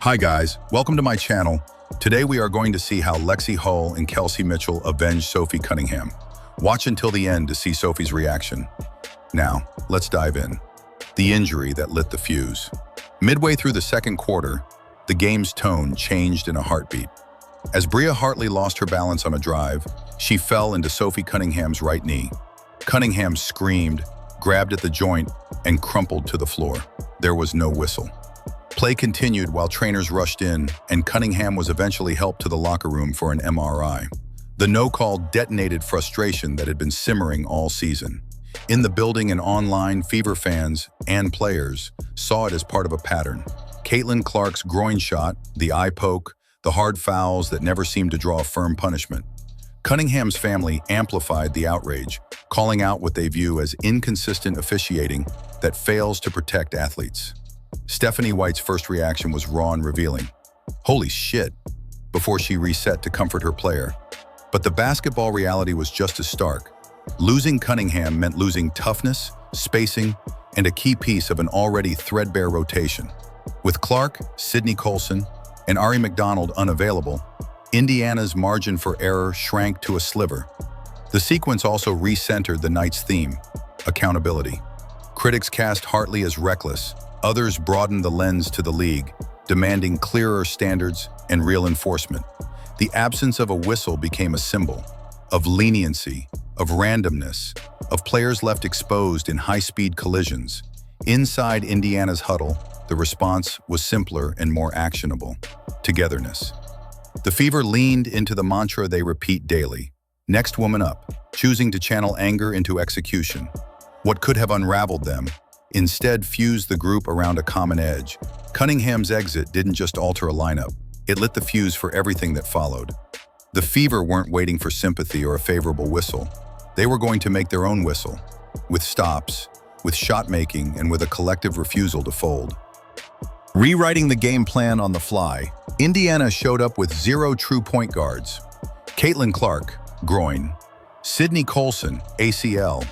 Hi guys, welcome to my channel. Today we are going to see how Lexie Hull and Kelsey Mitchell avenge Sophie Cunningham. Watch until the end to see Sophie's reaction. Now, let's dive in. The injury that lit the fuse. Midway through the second quarter, the game's tone changed in a heartbeat. As Bria Hartley lost her balance on a drive, she fell into Sophie Cunningham's right knee. Cunningham screamed, grabbed at the joint, and crumpled to the floor. There was no whistle. Play continued while trainers rushed in, and Cunningham was eventually helped to the locker room for an MRI. The no-call detonated frustration that had been simmering all season. In the building and online, Fever fans and players saw it as part of a pattern. Caitlin Clark's groin shot, the eye poke, the hard fouls that never seemed to draw a firm punishment. Cunningham's family amplified the outrage, calling out what they view as inconsistent officiating that fails to protect athletes. Stephanie White's first reaction was raw and revealing. "Holy shit," before she reset to comfort her player. But the basketball reality was just as stark. Losing Cunningham meant losing toughness, spacing, and a key piece of an already threadbare rotation. With Clark, Sydney Colson, and Ari McDonald unavailable, Indiana's margin for error shrank to a sliver. The sequence also re-centered the night's theme, accountability. Critics cast Hartley as reckless. Others broadened the lens to the league, demanding clearer standards and real enforcement. The absence of a whistle became a symbol of leniency, of randomness, of players left exposed in high-speed collisions. Inside Indiana's huddle, the response was simpler and more actionable: togetherness. The Fever leaned into the mantra they repeat daily: next woman up, choosing to channel anger into execution. What could have unraveled them instead fused the group around a common edge. Cunningham's exit didn't just alter a lineup, it lit the fuse for everything that followed. The Fever weren't waiting for sympathy or a favorable whistle. They were going to make their own whistle, with stops, with shot-making, and with a collective refusal to fold. Rewriting the game plan on the fly, Indiana showed up with 0 true point guards. Caitlin Clark, groin, Sydney Colson, ACL,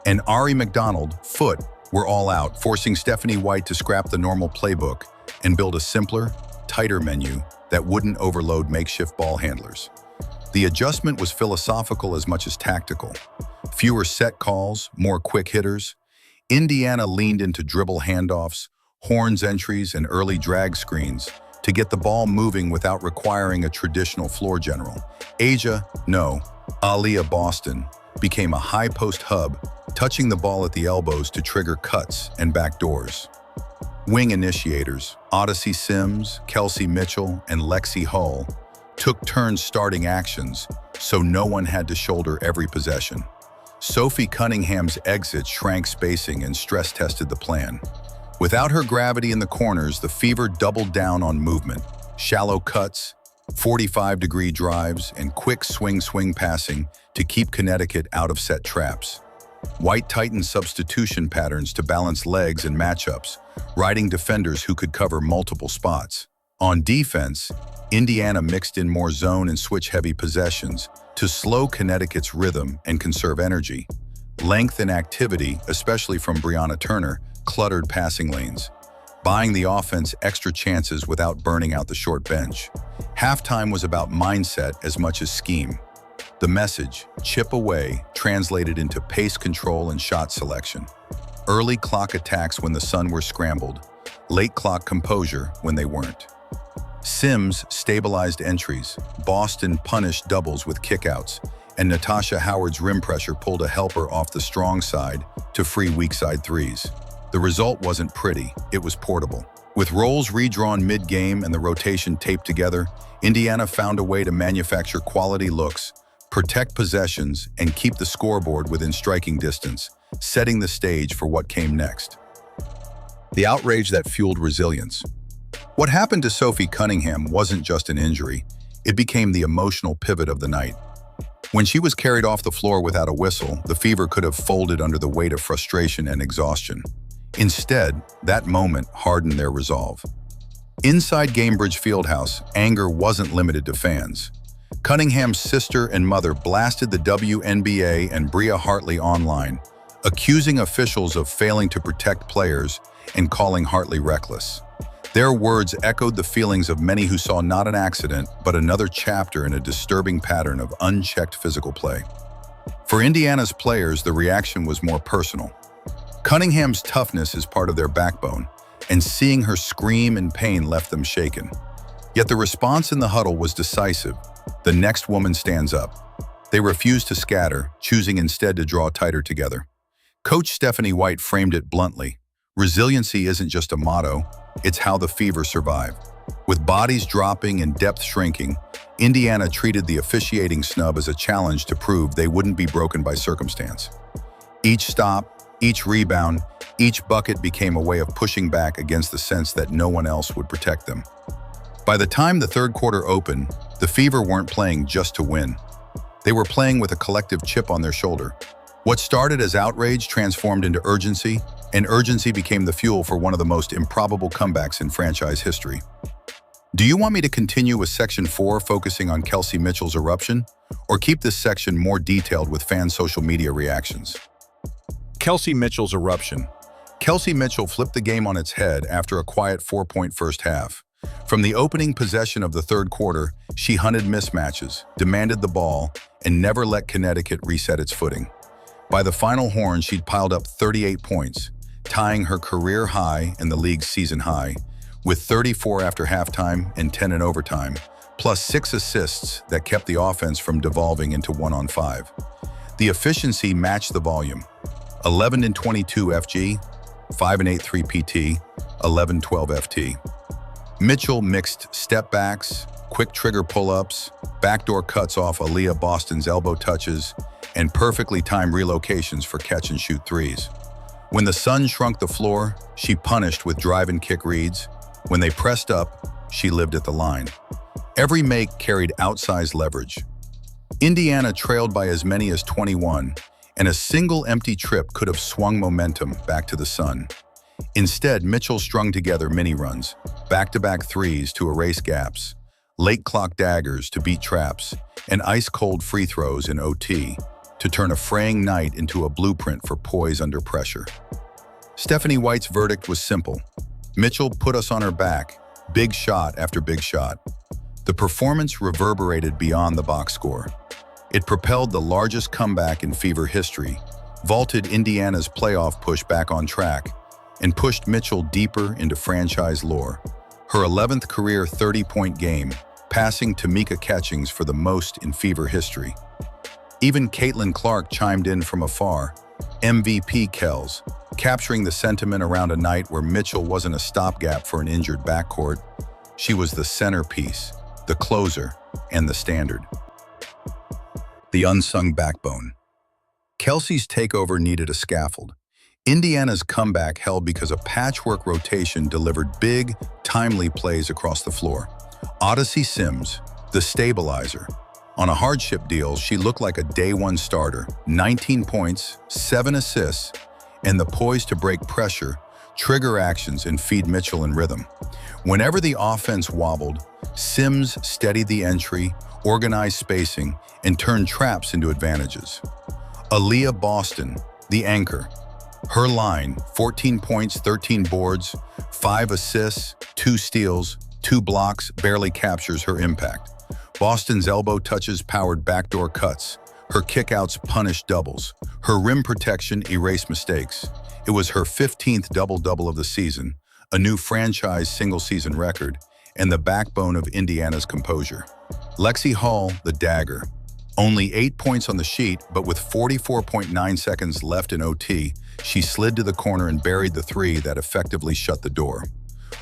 and Ari McDonald, foot, were all out, forcing Stephanie White to scrap the normal playbook and build a simpler, tighter menu that wouldn't overload makeshift ball handlers. The adjustment was philosophical as much as tactical. Fewer set calls, more quick hitters. Indiana leaned into dribble handoffs, horns entries, and early drag screens to get the ball moving without requiring a traditional floor general. Aaliyah Boston became a high-post hub, touching the ball at the elbows to trigger cuts and backdoors. Wing initiators, Odyssey Sims, Kelsey Mitchell, and Lexie Hull took turns starting actions, so no one had to shoulder every possession. Sophie Cunningham's exit shrank spacing and stress-tested the plan. Without her gravity in the corners, the Fever doubled down on movement, shallow cuts, 45-degree drives, and quick swing passing to keep Connecticut out of set traps. White tightened substitution patterns to balance legs and matchups, riding defenders who could cover multiple spots. On defense, Indiana mixed in more zone and switch-heavy possessions to slow Connecticut's rhythm and conserve energy. Length and activity, especially from Brianna Turner, cluttered passing lanes, buying the offense extra chances without burning out the short bench. Halftime was about mindset as much as scheme. The message, chip away, translated into pace control and shot selection. Early clock attacks when the Sun were scrambled, late clock composure when they weren't. Sims stabilized entries, Boston punished doubles with kickouts, and Natasha Howard's rim pressure pulled a helper off the strong side to free weak side threes. The result wasn't pretty, it was portable. With roles redrawn mid-game and the rotation taped together, Indiana found a way to manufacture quality looks, protect possessions, and keep the scoreboard within striking distance, setting the stage for what came next. The outrage that fueled resilience. What happened to Sophie Cunningham wasn't just an injury, it became the emotional pivot of the night. When she was carried off the floor without a whistle, the Fever could have folded under the weight of frustration and exhaustion. Instead, that moment hardened their resolve. Inside Gamebridge Fieldhouse, anger wasn't limited to fans. Cunningham's sister and mother blasted the WNBA and Bria Hartley online, accusing officials of failing to protect players and calling Hartley reckless. Their words echoed the feelings of many who saw not an accident, but another chapter in a disturbing pattern of unchecked physical play. For Indiana's players, the reaction was more personal. Cunningham's toughness is part of their backbone, and seeing her scream in pain left them shaken. Yet the response in the huddle was decisive. The next woman stands up. They refuse to scatter, choosing instead to draw tighter together. Coach Stephanie White framed it bluntly. Resiliency isn't just a motto, it's how the Fever survive. With bodies dropping and depth shrinking, Indiana treated the officiating snub as a challenge to prove they wouldn't be broken by circumstance. Each stop, each rebound, each bucket became a way of pushing back against the sense that no one else would protect them. By the time the third quarter opened, the Fever weren't playing just to win. They were playing with a collective chip on their shoulder. What started as outrage transformed into urgency, and urgency became the fuel for one of the most improbable comebacks in franchise history. Do you want me to continue with Section 4 focusing on Kelsey Mitchell's eruption, or keep this section more detailed with fan social media reactions? Kelsey Mitchell's eruption. Kelsey Mitchell flipped the game on its head after a quiet 4-point first half. From the opening possession of the third quarter, she hunted mismatches, demanded the ball, and never let Connecticut reset its footing. By the final horn, she'd piled up 38 points, tying her career high and the league's season high, with 34 after halftime and 10 in overtime, plus 6 assists that kept the offense from devolving into 1-on-5. The efficiency matched the volume. 11 and 22 FG, 5 and 8 3PT, 11-12 FT. Mitchell mixed step backs, quick trigger pull-ups, backdoor cuts off Aaliyah Boston's elbow touches, and perfectly timed relocations for catch-and-shoot threes. When the Sun shrunk the floor, she punished with drive and kick reads. When they pressed up, she lived at the line. Every make carried outsized leverage. Indiana trailed by as many as 21, and a single empty trip could have swung momentum back to the Sun. Instead, Mitchell strung together mini-runs, back-to-back threes to erase gaps, late clock daggers to beat traps, and ice-cold free throws in OT to turn a fraying night into a blueprint for poise under pressure. Stephanie White's verdict was simple. Mitchell put us on her back, big shot after big shot. The performance reverberated beyond the box score. It propelled the largest comeback in Fever history, vaulted Indiana's playoff push back on track, and pushed Mitchell deeper into franchise lore. Her 11th career 30-point game, passing Tamika Catchings for the most in Fever history. Even Caitlin Clark chimed in from afar, MVP Kels, capturing the sentiment around a night where Mitchell wasn't a stopgap for an injured backcourt. She was the centerpiece, the closer, and the standard. The unsung backbone. Kelsey's takeover needed a scaffold. Indiana's comeback held because a patchwork rotation delivered big, timely plays across the floor. Odyssey Sims, the stabilizer. On a hardship deal, she looked like a day-one starter, 19 points, 7 assists, and the poise to break pressure, trigger actions, and feed Mitchell in rhythm. Whenever the offense wobbled, Sims steadied the entry, organized spacing, and turned traps into advantages. Aaliyah Boston, the anchor. Her line, 14 points, 13 boards, 5 assists, 2 steals, 2 blocks, barely captures her impact. Boston's elbow touches powered backdoor cuts. Her kickouts punished doubles. Her rim protection erased mistakes. It was her 15th double-double of the season, a new franchise single-season record, and the backbone of Indiana's composure. Lexie Hull, the dagger. Only 8 points on the sheet, but with 44.9 seconds left in OT, she slid to the corner and buried the three that effectively shut the door.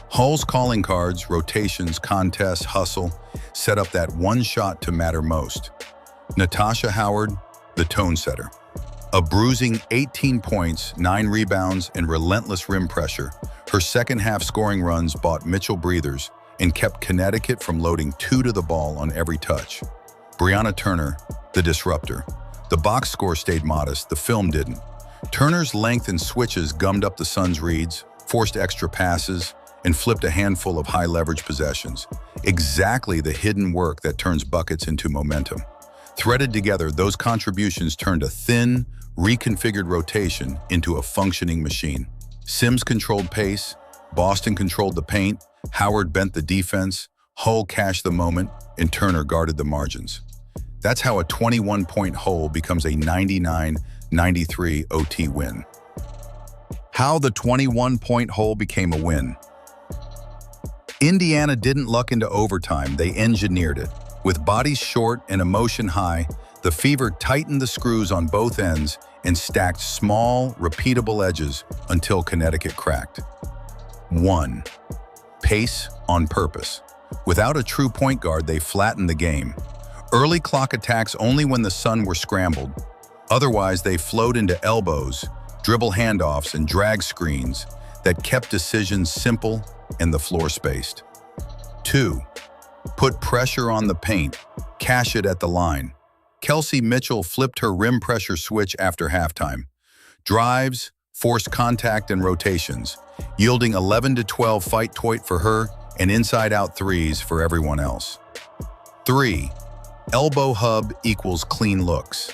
Hull's calling cards, rotations, contests, hustle, set up that one shot to matter most. Natasha Howard, the tone setter. A bruising 18 points, 9 rebounds, and relentless rim pressure, her second-half scoring runs bought Mitchell breathers and kept Connecticut from loading 2 to the ball on every touch. Brianna Turner, the disruptor. The box score stayed modest, the film didn't. Turner's length and switches gummed up the Suns' reads, forced extra passes, and flipped a handful of high-leverage possessions. Exactly the hidden work that turns buckets into momentum. Threaded together, those contributions turned a thin, reconfigured rotation into a functioning machine. Sims controlled pace, Boston controlled the paint, Howard bent the defense, Hull cashed the moment, and Turner guarded the margins. That's how a 21-point Hull becomes a 99-93 OT win. How the 21-point Hull became a win. Indiana didn't luck into overtime, they engineered it. With bodies short and emotion high, the Fever tightened the screws on both ends and stacked small, repeatable edges until Connecticut cracked. 1. Pace on purpose. Without a true point guard, they flattened the game. Early clock attacks only when the Sun were scrambled. Otherwise, they flowed into elbows, dribble handoffs, and drag screens that kept decisions simple and the floor spaced. 2. Put pressure on the paint, cash it at the line. Kelsey Mitchell flipped her rim pressure switch after halftime. Drives, forced contact, and rotations, yielding 11-12 fight toit for her and inside-out threes for everyone else. 3. Elbow hub equals clean looks.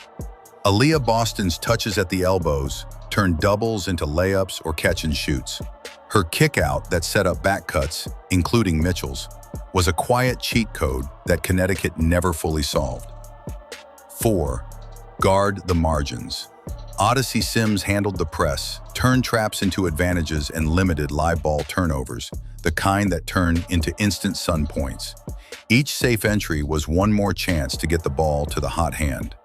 Aaliyah Boston's touches at the elbows turned doubles into layups or catch-and-shoots. Her kick-out that set up back cuts, including Mitchell's, was a quiet cheat code that Connecticut never fully solved. 4. Guard the margins. Odyssey Sims handled the press, turned traps into advantages, and limited live ball turnovers, the kind that turn into instant Sun points. Each safe entry was one more chance to get the ball to the hot hand.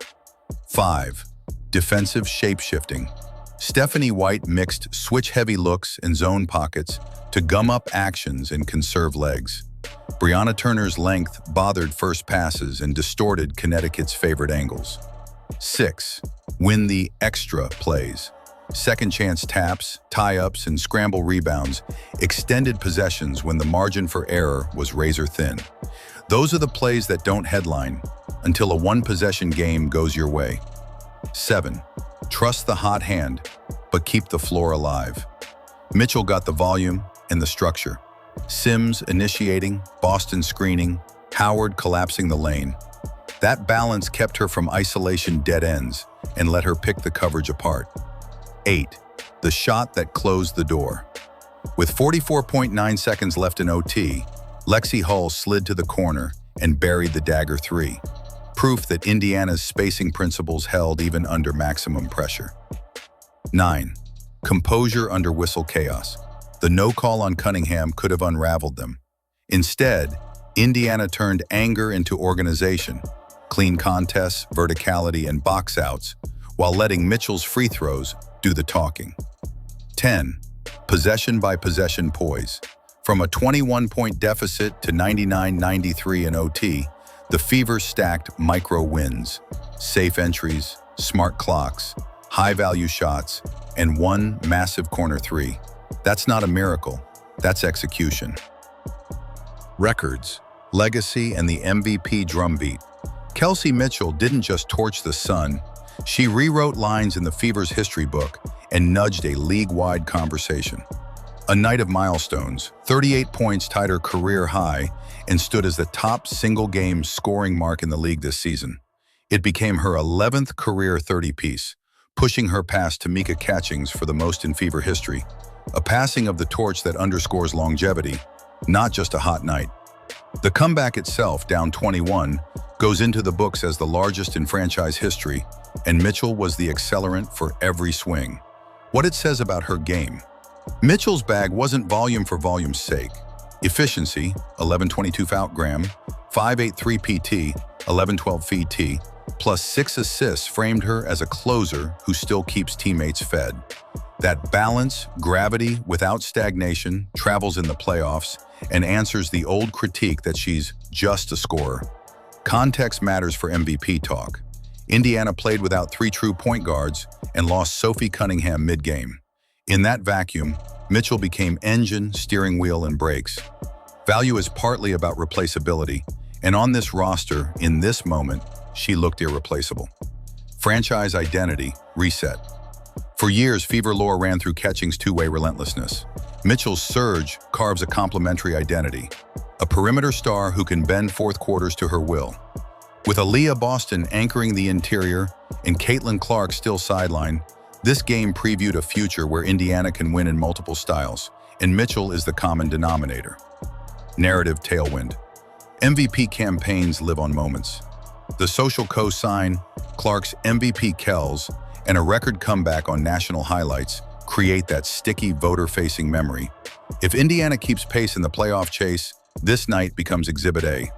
5. Defensive shape-shifting. Stephanie White mixed switch-heavy looks and zone pockets to gum up actions and conserve legs. Brianna Turner's length bothered first passes and distorted Connecticut's favorite angles. 6. Win the extra plays. Second chance taps, tie-ups, and scramble rebounds extended possessions when the margin for error was razor thin. Those are the plays that don't headline until a one-possession game goes your way. 7. Trust the hot hand, but keep the floor alive. Mitchell got the volume and the structure. Sims initiating, Boston screening, Howard collapsing the lane. That balance kept her from isolation dead ends and let her pick the coverage apart. 8. The shot that closed the door. With 44.9 seconds left in OT, Lexie Hull slid to the corner and buried the dagger 3. Proof that Indiana's spacing principles held even under maximum pressure. 9. Composure under whistle chaos. The no call on Cunningham could have unraveled them. Instead, Indiana turned anger into organization, clean contests, verticality, and box outs, while letting Mitchell's free throws do the talking. 10. Possession by possession poise. From a 21-point deficit to 99-93 in OT, the Fever stacked micro wins, safe entries, smart clocks, high-value shots, and one massive corner 3. That's not a miracle, that's execution. Records, legacy, and the MVP drumbeat. Kelsey Mitchell didn't just torch the Sun, she rewrote lines in the Fever's history book and nudged a league-wide conversation. A night of milestones, 38 points tied her career high and stood as the top single-game scoring mark in the league this season. It became her 11th career 30-piece, pushing her past Tamika Catchings for the most in Fever history. A passing of the torch that underscores longevity, not just a hot night. The comeback itself, down 21, goes into the books as the largest in franchise history, and Mitchell was the accelerant for every swing. What it says about her game. Mitchell's bag wasn't volume for volume's sake. Efficiency, 1122 fout-gram, 583 PT, 1112 FT, plus 6 assists framed her as a closer who still keeps teammates fed. That balance, gravity without stagnation, travels in the playoffs and answers the old critique that she's just a scorer. Context matters for MVP talk. Indiana played without 3 true point guards and lost Sophie Cunningham mid-game. In that vacuum, Mitchell became engine, steering wheel, and brakes. Value is partly about replaceability, and on this roster, in this moment, she looked irreplaceable. Franchise identity, reset. For years, Fever lore ran through Catching's two-way relentlessness. Mitchell's surge carves a complementary identity, a perimeter star who can bend fourth quarters to her will. With Aaliyah Boston anchoring the interior and Caitlin Clark still sidelined, this game previewed a future where Indiana can win in multiple styles, and Mitchell is the common denominator. Narrative tailwind. MVP campaigns live on moments. The social cosign, Clark's MVP Kels, and a record comeback on national highlights create that sticky voter-facing memory. If Indiana keeps pace in the playoff chase, this night becomes Exhibit A.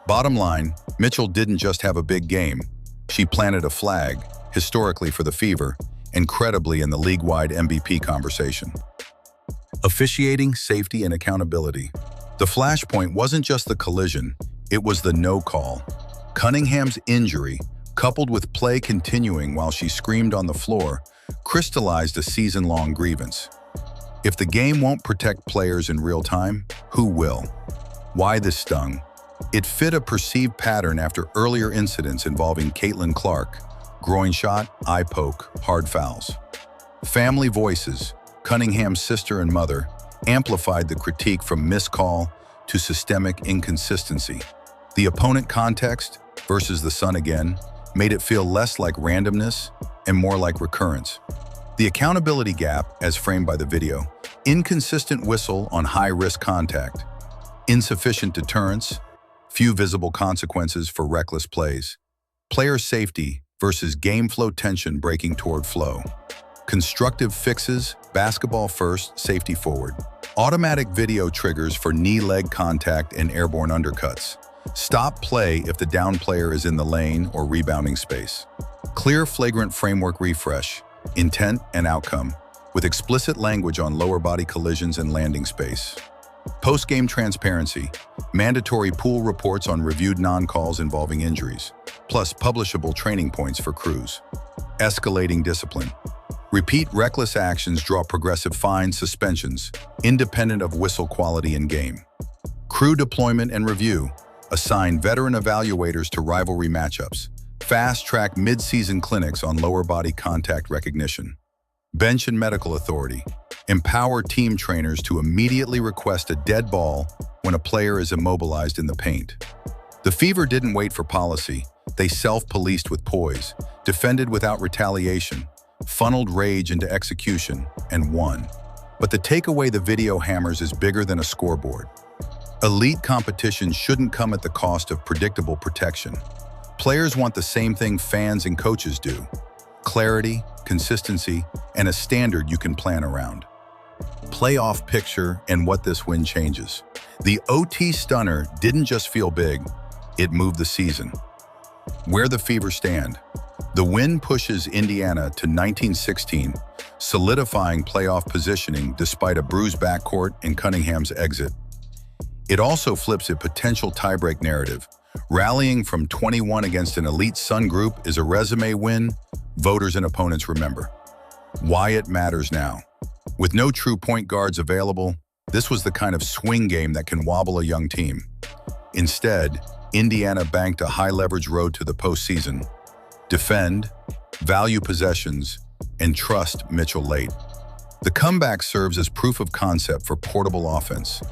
Bottom line, Mitchell didn't just have a big game. She planted a flag, historically for the Fever, incredibly in the league-wide MVP conversation. Officiating, safety, and accountability. The flashpoint wasn't just the collision, it was the no call. Cunningham's injury, coupled with play continuing while she screamed on the floor, crystallized a season-long grievance. If the game won't protect players in real time, who will? Why this stung? It fit a perceived pattern after earlier incidents involving Caitlin Clark, groin shot, eye poke, hard fouls. Family voices, Cunningham's sister and mother, amplified the critique from miscall to systemic inconsistency. The opponent context, versus the sun again, made it feel less like randomness and more like recurrence. The accountability gap, as framed by the video, inconsistent whistle on high-risk contact, insufficient deterrence, few visible consequences for reckless plays, player safety versus game flow tension breaking toward flow, constructive fixes, basketball first, safety forward, automatic video triggers for knee-leg contact and airborne undercuts, stop play if the down player is in the lane or rebounding space, clear flagrant framework refresh, intent and outcome, with explicit language on lower body collisions and landing space. Post-game transparency, mandatory pool reports on reviewed non-calls involving injuries, plus publishable training points for crews. Escalating discipline. Repeat reckless actions draw progressive fines, suspensions, independent of whistle quality in game. Crew deployment and review. Assign veteran evaluators to rivalry matchups. Fast-track mid-season clinics on lower body contact recognition. Bench and medical authority. Empower team trainers to immediately request a dead ball when a player is immobilized in the paint. The Fever didn't wait for policy. They self-policed with poise, defended without retaliation, funneled rage into execution, and won. But the takeaway the video hammers is bigger than a scoreboard. Elite competition shouldn't come at the cost of predictable protection. Players want the same thing fans and coaches do: clarity, consistency, and a standard you can plan around. Playoff picture and what this win changes. The OT stunner didn't just feel big, it moved the season. Where the Fever stand. The win pushes Indiana to 19-16, solidifying playoff positioning despite a bruised backcourt and Cunningham's exit. It also flips a potential tiebreak narrative. Rallying from 21 against an elite Sun group is a resume win voters and opponents remember. Why it matters now. With no true point guards available, this was the kind of swing game that can wobble a young team. Instead, Indiana banked a high-leverage road to the postseason. Defend, value possessions, and trust Mitchell late. The comeback serves as proof of concept for portable offense.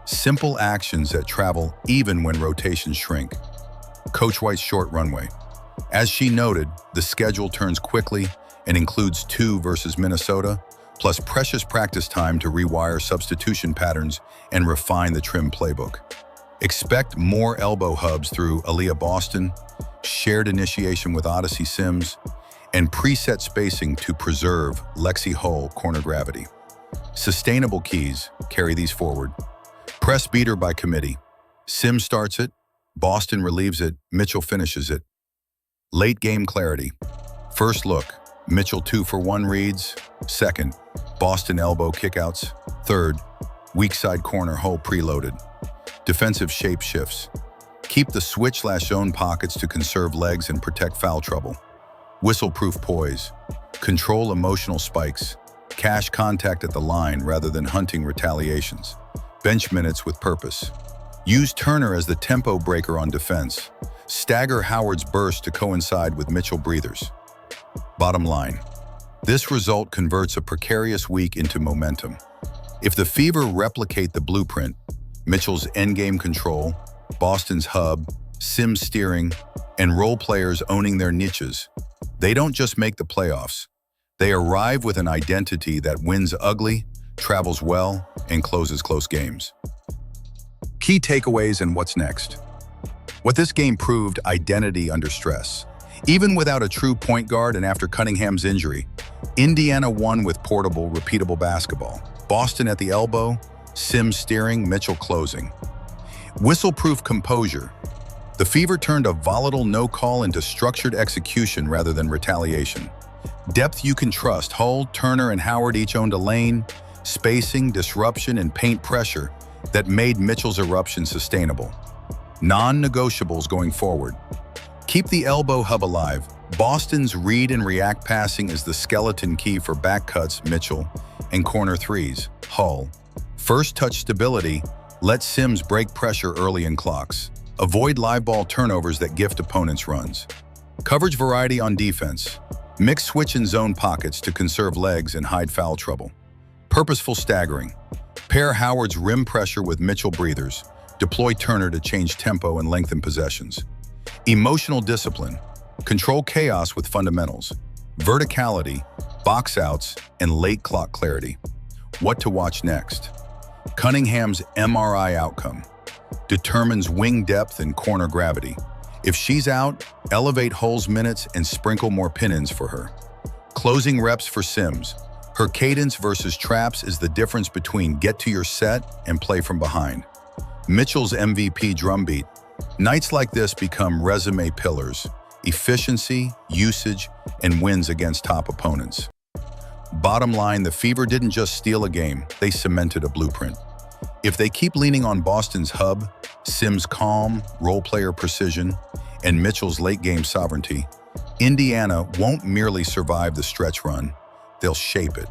Simple actions that travel even when rotations shrink. Coach White's short runway. As she noted, the schedule turns quickly and includes 2 versus Minnesota, plus precious practice time to rewire substitution patterns and refine the trim playbook. Expect more elbow hubs through Aaliyah Boston, shared initiation with Odyssey Sims, and preset spacing to preserve Lexie Hull corner gravity. Sustainable keys carry these forward. Press beater by committee. Sims starts it, Boston relieves it, Mitchell finishes it. Late game clarity. First look, Mitchell 2-for-1 reads. Second, Boston elbow kickouts. Third, weak side corner Hull preloaded. Defensive shape shifts. Keep the switch/zone pockets to conserve legs and protect foul trouble. Whistle-proof poise. Control emotional spikes. Cash contact at the line rather than hunting retaliations. Bench minutes with purpose. Use Turner as the tempo breaker on defense. Stagger Howard's burst to coincide with Mitchell breathers. Bottom line, this result converts a precarious week into momentum. If the Fever replicate the blueprint, Mitchell's endgame control, Boston's hub, Sims steering, and role players owning their niches, they don't just make the playoffs. They arrive with an identity that wins ugly, travels well, and closes close games. Key takeaways and what's next. What this game proved: identity under stress. Even without a true point guard and after Cunningham's injury, Indiana won with portable, repeatable basketball. Boston at the elbow, Sims steering, Mitchell closing. Whistle-proof composure. The Fever turned a volatile no call into structured execution rather than retaliation. Depth you can trust. Hull, Turner, and Howard each owned a lane, spacing, disruption, and paint pressure that made Mitchell's eruption sustainable. Non-negotiables going forward. Keep the elbow hub alive. Boston's read and react passing is the skeleton key for back cuts, Mitchell, and corner threes, Hull. First touch stability. Let Sims break pressure early in clocks. Avoid live ball turnovers that gift opponents runs. Coverage variety on defense. Mix switch and zone pockets to conserve legs and hide foul trouble. Purposeful staggering. Pair Howard's rim pressure with Mitchell breathers. Deploy Turner to change tempo and lengthen possessions. Emotional discipline. Control chaos with fundamentals. Verticality, box outs, and late clock clarity. What to watch next? Cunningham's MRI outcome determines wing depth and corner gravity. If she's out, elevate Hull's minutes and sprinkle more pin-ins for her. Closing reps for Sims. Her cadence versus traps is the difference between get to your set and play from behind. Mitchell's MVP drumbeat. Nights like this become resume pillars: efficiency, usage, and wins against top opponents. Bottom line, the Fever didn't just steal a game, they cemented a blueprint. If they keep leaning on Boston's hub, Sims' calm, role-player precision, and Mitchell's late-game sovereignty, Indiana won't merely survive the stretch run, they'll shape it.